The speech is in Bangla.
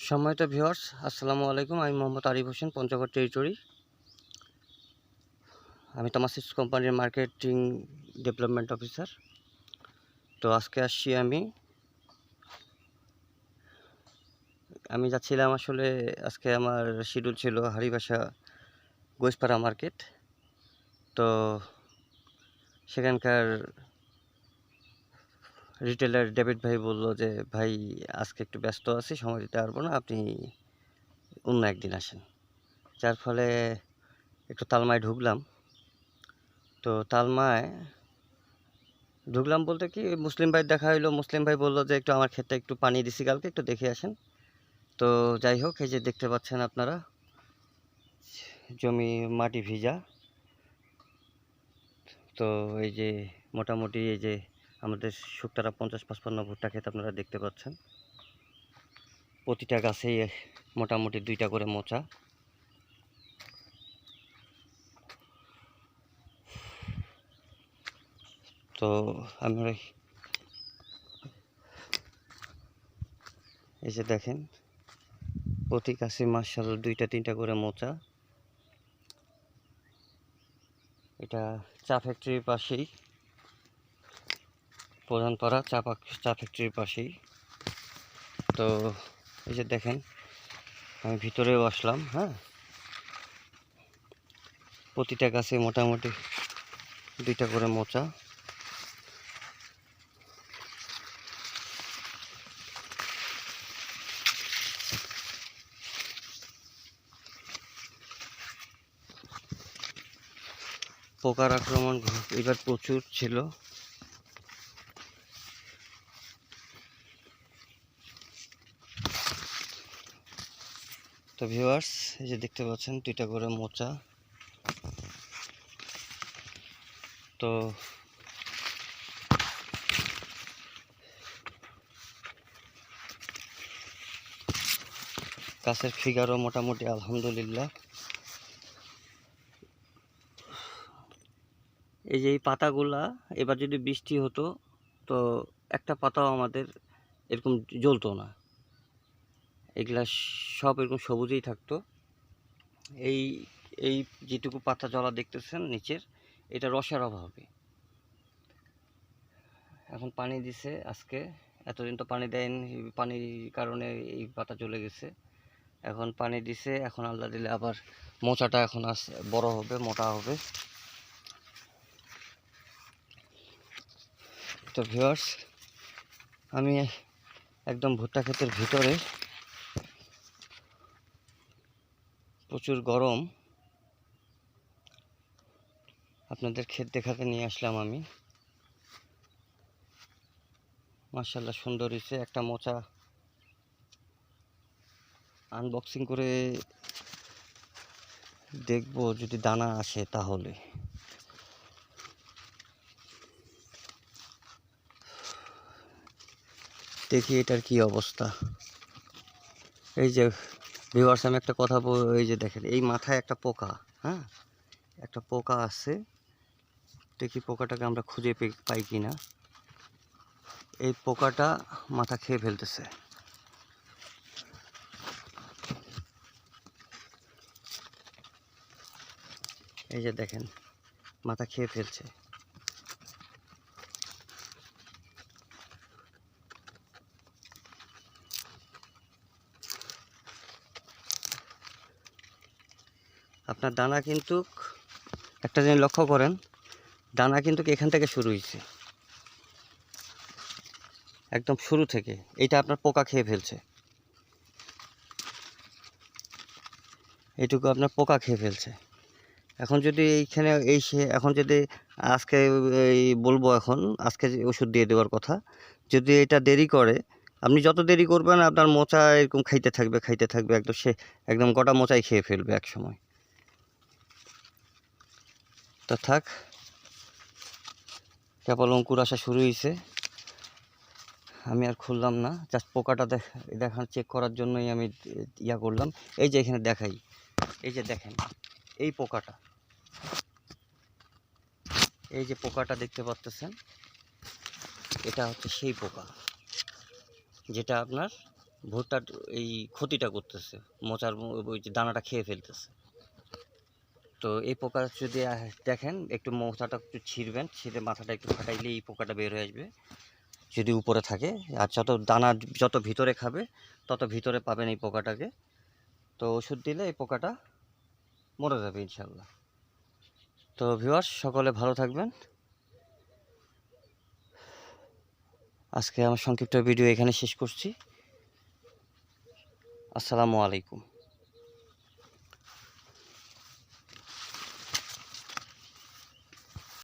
সম্মানিত ভিউয়ার্স, আসসালামু আলাইকুম। আমি মোহাম্মদ আরিফ হোসেন, পঞ্চগড় টেরিটরি। আমি তমাসিস কোম্পানির মার্কেটিং ডেভেলপমেন্ট অফিসার। তো আজকে আসছি আমি যাচ্ছিলাম আসলে আজকে আমার শিডিউল ছিল হাড়িবাসা গোসপাড়া মার্কেট। তো সেখানকার রিটেলার ডেভিড ভাই বলল যে ভাই আজকে একটু ব্যস্ত আছি, সময় দিতে পারবো না, আপনি অন্য একদিন আসেন। যার ফলে একটু তালমায় ঢুকলাম। তো তালমায় ঢুকলাম বলতে কি, মুসলিম ভাই দেখা হইলো। মুসলিম ভাই বললো যে একটু আমার ক্ষেতটা একটু পানি দিছি কালকে, একটু দেখে আসেন। তো যাই হোক, এই যে দেখতে পাচ্ছেন আপনারা, জমি মাটি ভিজা। তো এই যে মোটামুটি এই যে আমাদের শুকতারা 50-55 ভুট্টা ক্ষেত আপনারা দেখতে পাচ্ছেন। প্রতিটা গাছেই মোটামুটি 2টা করে মোচা। তো আমরা এই যে দেখেন, প্রতি গাছে মাশাআল্লাহ 2টা-3টা করে মোচা। এটা চা ফ্যাক্টরির পাশেই, প্রধানপাড়া চা ফ্যাক্টরির পাশেই। তো এই যে দেখেন, আমি ভিতরেও আসলাম। হ্যাঁ, প্রতিটা গাছে মোটামুটি 2টা করে মোচা। পোকার আক্রমণ এবার প্রচুর ছিল। তো ভিউয়ার্স, এই যে দেখতে পাচ্ছেন 2টা করে মোচা। তো গাছের ফিগারও মোটামুটি আলহামদুলিল্লাহ। এই যে এই পাতাগুলা এবার যদি বৃষ্টি হতো তো একটা পাতাও আমাদের এরকম জ্বলতো না, এগুলা সব এরকম সবুজেই থাকতো। এই এই যেটুকু পাতা জ্বলা দেখতেছেন নিচের, এটা রসের অভাবে। এখন পানি দিছে আজকে, এতদিন তো পানি দেয়নি, পানির কারণে এই পাতা জ্বলে গেছে। এখন পানি দিছে, এখন আল্লাহ দিলে আবার মোচাটা এখন বড় হবে, মোটা হবে। তো ভিউয়ার্স, আমি একদম ভুট্টা ক্ষেতের ভিতরে, প্রচুর গরম, আপনাদের ক্ষেত দেখাতে নিয়ে আসলাম আমি। মাশাআল্লাহ সুন্দর হয়েছে। একটা মোচা আনবক্সিং করে দেখবো, যদি দানা আসে তাহলে। দেখি এটার কি অবস্থা। এই যে ভিউয়ার্স, আমি একটা কথা এই যে দেখেন, এই মাথায় একটা পোকা। হ্যাঁ, একটা পোকা আছে, দেখি পোকাটাকে আমরা খুঁজে পাই কিনা। এই পোকাটা মাথা খেয়ে ফেলতেছে। এই যে দেখেন, মাথা খেয়ে ফেলছে। আপনার দানা কিন্তু একটা জিনিস লক্ষ্য করেন, দানা কিন্তু এখান থেকে শুরু হয়েছে, একদম শুরু থেকে। এইটা আপনার পোকা খেয়ে ফেলছে, এইটুকু আপনার পোকা খেয়ে ফেলছে। এখন যদি এইখানে এখন যদি আজকে এই বলবো, এখন আজকে ওষুধ দিয়ে দেওয়ার কথা, যদি এটা দেরি করে, আপনি যত দেরি করবেন আপনার মোচা এরকম খাইতে থাকবে, একদম একদম গোটা মোচাই খেয়ে ফেলবে এক সময়। তা থাক, কেবল অঙ্কুর আসা শুরু হয়েছে, আমি আর খুললাম না। জাস্ট পোকাটা চেক করার জন্যই আমি ইয়া করলাম। এই যে এখানে দেখাই, এই যে দেখেন এই পোকাটা, এই যে পোকাটা দেখতে পাচ্ছেন, এটা হচ্ছে সেই পোকা যেটা আপনার ভুট্টার এই ক্ষতিটা করতেছে, মোচার ওই যে দানাটা খেয়ে ফেলতেছে। তো এই পোকা যদি দেখেন, একটু মোচাটা একটু ছিঁড়বেন, ছিঁড়ে মাথাটা একটু ফাটাইলে এই পোকাটা বের হয়ে আসবে যদি উপরে থাকে। আর যত ভিতরে খাবে তত ভিতরে পাবেন এই পোকাটাকে। তো ওষুধ দিলে এই পোকাটা মরে যাবে ইনশাল্লাহ। তো ভিউয়ার্স, সকলে ভালো থাকবেন। আজকে আমার সংক্ষিপ্ত ভিডিও এখানে শেষ করছি। আসসালামু আলাইকুম।